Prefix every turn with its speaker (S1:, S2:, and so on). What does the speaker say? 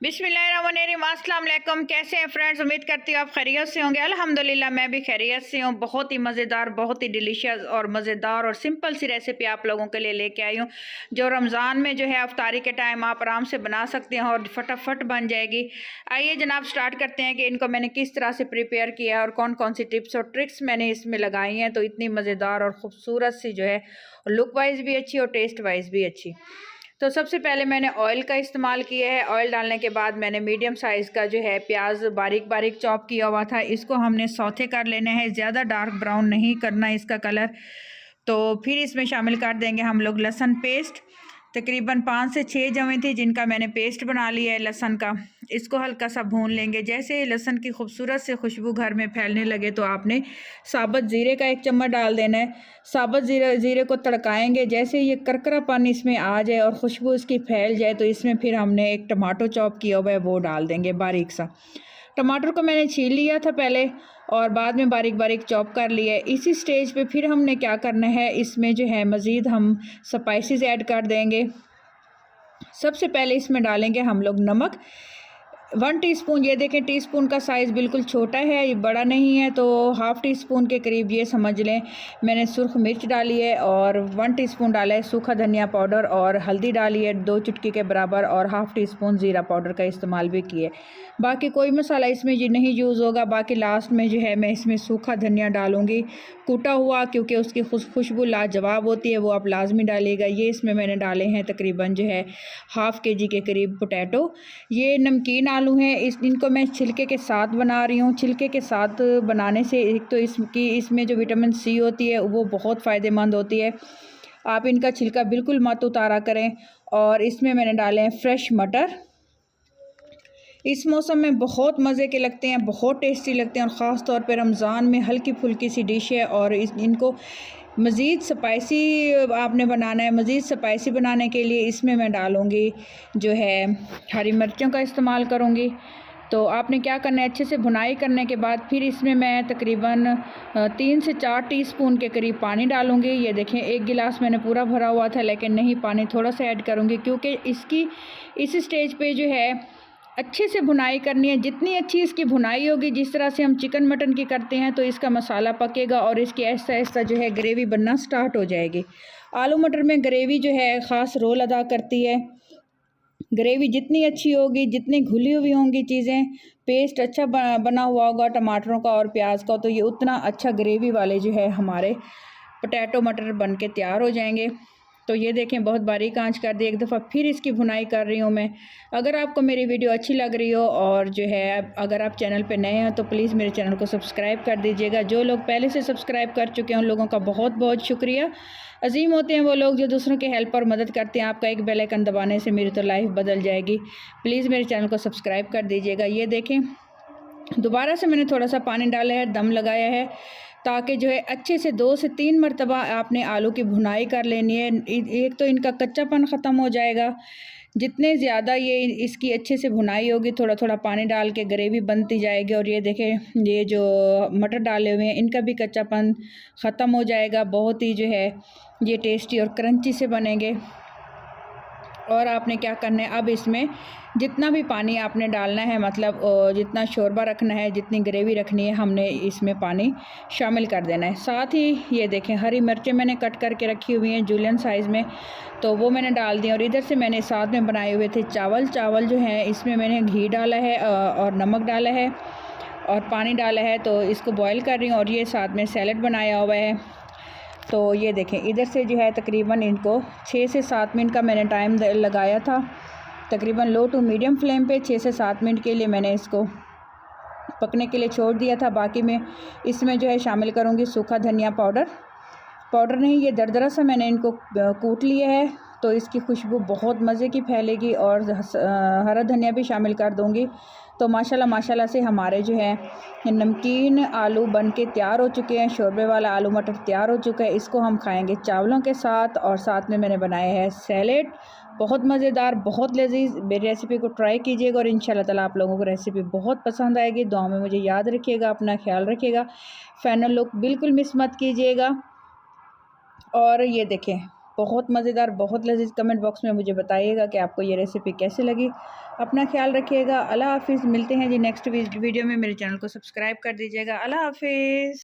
S1: बिस्मिल्लाहिर्रहमानिर्रहीम, अस्सलाम वालेकुम। कैसे हैं फ्रेंड्स? उम्मीद करती हूँ आप खैरियत से होंगे। अल्हम्दुलिल्लाह मैं भी खैरियत से हूँ। बहुत ही मज़ेदार, बहुत ही डिलीशियस और मज़ेदार और सिंपल सी रेसिपी आप लोगों के लिए लेके आई हूँ, जो रमज़ान में जो है अफ्तारी के टाइम आप आराम से बना सकते हैं और फटाफट बन जाएगी। आइए जनाब स्टार्ट करते हैं कि इनको मैंने किस तरह से प्रिपेयर किया है और कौन कौन सी टिप्स और ट्रिक्स मैंने इसमें लगाई हैं। तो इतनी मज़ेदार और ख़ूबसूरत सी जो है, लुक वाइज भी अच्छी और टेस्ट वाइज भी अच्छी। तो सबसे पहले मैंने ऑयल का इस्तेमाल किया है। ऑयल डालने के बाद मैंने मीडियम साइज़ का जो है प्याज बारीक बारीक चॉप किया हुआ था, इसको हमने सौते कर लेना है। ज़्यादा डार्क ब्राउन नहीं करना इसका कलर। तो फिर इसमें शामिल कर देंगे हम लोग लहसुन पेस्ट। तकरीबन 5 से 6 जवें थी जिनका मैंने पेस्ट बना लिया है लहसुन का। इसको हल्का सा भून लेंगे। जैसे ही लहसुन की खूबसूरत से खुशबू घर में फैलने लगे तो आपने साबुत ज़ीरे का 1 चम्मच डाल देना है। साबुत ज़ीरे को तड़काएंगे। जैसे ये करकरापन इसमें आ जाए और खुशबू इसकी फैल जाए तो इसमें फिर हमने एक टमाटो चॉप किया हुआ है वो डाल देंगे बारीक सा। टमाटर को मैंने छील लिया था पहले और बाद में बारीक बारीक चॉप कर लिया है। इसी स्टेज पे फिर हमने क्या करना है, इसमें जो है मज़ीद हम स्पाइसेस ऐड कर देंगे। सबसे पहले इसमें डालेंगे हम लोग नमक 1 टीस्पून। ये देखें टीस्पून का साइज़ बिल्कुल छोटा है, ये बड़ा नहीं है, तो हाफ़ टी स्पून के करीब ये समझ लें। मैंने सुर्ख मिर्च डाली है और 1 टीस्पून डाला है सूखा धनिया पाउडर और हल्दी डाली है 2 चुटकी के बराबर और हाफ़ टी स्पून ज़ीरा पाउडर का इस्तेमाल भी किया है। बाकी कोई मसाला इसमें ये नहीं यूज़ होगा। बाकी लास्ट में जो है मैं इसमें सूखा धनिया डालूँगी कूटा हुआ, क्योंकि उसकी खुशबू लाजवाब होती है, वो आप लाजमी डालिएगा। ये इसमें मैंने डाले हैं तकरीबन जो है हाफ़ केजी के करीब पोटैटो। ये नमकीन आलू हैं, इनको मैं छिलके के साथ बना रही हूँ। छिलके के साथ बनाने से एक तो इसमें जो विटामिन सी होती है वो बहुत फ़ायदेमंद होती है। आप इनका छिलका बिल्कुल मत उतारा करें। और इसमें मैंने डाले हैं फ्रेश मटर। इस मौसम में बहुत मज़े के लगते हैं, बहुत टेस्टी लगते हैं और ख़ास तौर पे रमज़ान में हल्की फुल्की सी डिश है। और इनको मज़ीद स्पाइसी आपने बनाना है। मज़ीद स्पाइसी बनाने के लिए इसमें मैं डालूँगी जो है हरी मिर्चों का इस्तेमाल करूँगी। तो आपने क्या करना है, अच्छे से भुनाई करने के बाद फिर इसमें मैं तकरीबन 3 से 4 टीस्पून के करीब पानी डालूँगी। ये देखें 1 गिलास मैंने पूरा भरा हुआ था, लेकिन नहीं पानी थोड़ा सा ऐड करूँगी, क्योंकि इस स्टेज पे जो है अच्छे से भुनाई करनी है। जितनी अच्छी इसकी भुनाई होगी, जिस तरह से हम चिकन मटन की करते हैं, तो इसका मसाला पकेगा और इसकी ऐसा ऐसा जो है ग्रेवी बनना स्टार्ट हो जाएगी। आलू मटर में ग्रेवी जो है ख़ास रोल अदा करती है। ग्रेवी जितनी अच्छी होगी, जितनी घुली हुई होंगी चीज़ें, पेस्ट अच्छा बना हुआ होगा टमाटरों का और प्याज का, तो ये उतना अच्छा ग्रेवी वाले जो है हमारे पोटैटो मटर बन के तैयार हो जाएंगे। तो ये देखें बहुत बारीक आंच कर दी। एक दफ़ा फिर इसकी भुनाई कर रही हूँ मैं। अगर आपको मेरी वीडियो अच्छी लग रही हो और जो है अगर आप चैनल पे नए हैं तो प्लीज़ मेरे चैनल को सब्सक्राइब कर दीजिएगा। जो लोग पहले से सब्सक्राइब कर चुके हैं उन लोगों का बहुत बहुत शुक्रिया। अजीम होते हैं वो लोग जो दूसरों की हेल्प और मदद करते हैं। आपका एक बेल आइकन दबाने से मेरी तो लाइफ बदल जाएगी। प्लीज़ मेरे चैनल को सब्सक्राइब कर दीजिएगा। ये देखें दोबारा से मैंने थोड़ा सा पानी डाला है, दम लगाया है, ताकि जो है अच्छे से 2 से 3 मरतबा आपने आलू की भुनाई कर लेनी है। एक तो इनका कच्चापन ख़त्म हो जाएगा। जितने ज़्यादा ये इसकी अच्छे से भुनाई होगी, थोड़ा थोड़ा पानी डाल के ग्रेवी बनती जाएगी। और ये देखें ये जो मटर डाले हुए हैं इनका भी कच्चापन ख़त्म हो जाएगा। बहुत ही जो है ये टेस्टी और क्रंची से बनेंगे। और आपने क्या करना है, अब इसमें जितना भी पानी आपने डालना है, मतलब जितना शोरबा रखना है, जितनी ग्रेवी रखनी है, हमने इसमें पानी शामिल कर देना है। साथ ही ये देखें हरी मिर्चें मैंने कट करके रखी हुई हैं जूलियन साइज़ में, तो वो मैंने डाल दी। और इधर से मैंने साथ में बनाए हुए थे चावल जो हैं इसमें मैंने घी डाला है और नमक डाला है और पानी डाला है। तो इसको बॉयल कर रही हूँ। और ये साथ में सैलड बनाया हुआ है। तो ये देखें इधर से जो है तकरीबन इनको 6 से 7 मिनट का मैंने टाइम लगाया था। तकरीबन लो टू मीडियम फ्लेम पे 6 से 7 मिनट के लिए मैंने इसको पकने के लिए छोड़ दिया था। बाकी मैं इसमें जो है शामिल करूँगी सूखा धनिया पाउडर नहीं, ये दरदरा सा मैंने इनको कूट लिया है, तो इसकी खुशबू बहुत मज़े की फैलेगी। और हरा धनिया भी शामिल कर दूँगी। तो माशाल्लाह से हमारे जो है नमकीन आलू बन के तैयार हो चुके हैं। शोरबे वाला आलू मटर तैयार हो चुका है। इसको हम खाएंगे चावलों के साथ और साथ में मैंने बनाया है सैलेड। बहुत मज़ेदार, बहुत लजीज। मेरी रेसिपी को ट्राई कीजिएगा और इंशाल्लाह ताला आप लोगों को रेसिपी बहुत पसंद आएगी। दुआ में मुझे याद रखिएगा, अपना ख्याल रखिएगा। फाइनल लुक बिल्कुल मिस मत कीजिएगा। और ये देखें बहुत मज़ेदार, बहुत लज़ीज़। कमेंट बॉक्स में मुझे बताइएगा कि आपको ये रेसिपी कैसी लगी। अपना ख्याल रखिएगा। अल्लाह हाफ़िज़। मिलते हैं जी नेक्स्ट वीडियो में। मेरे चैनल को सब्सक्राइब कर दीजिएगा। अल्लाह हाफ़िज़।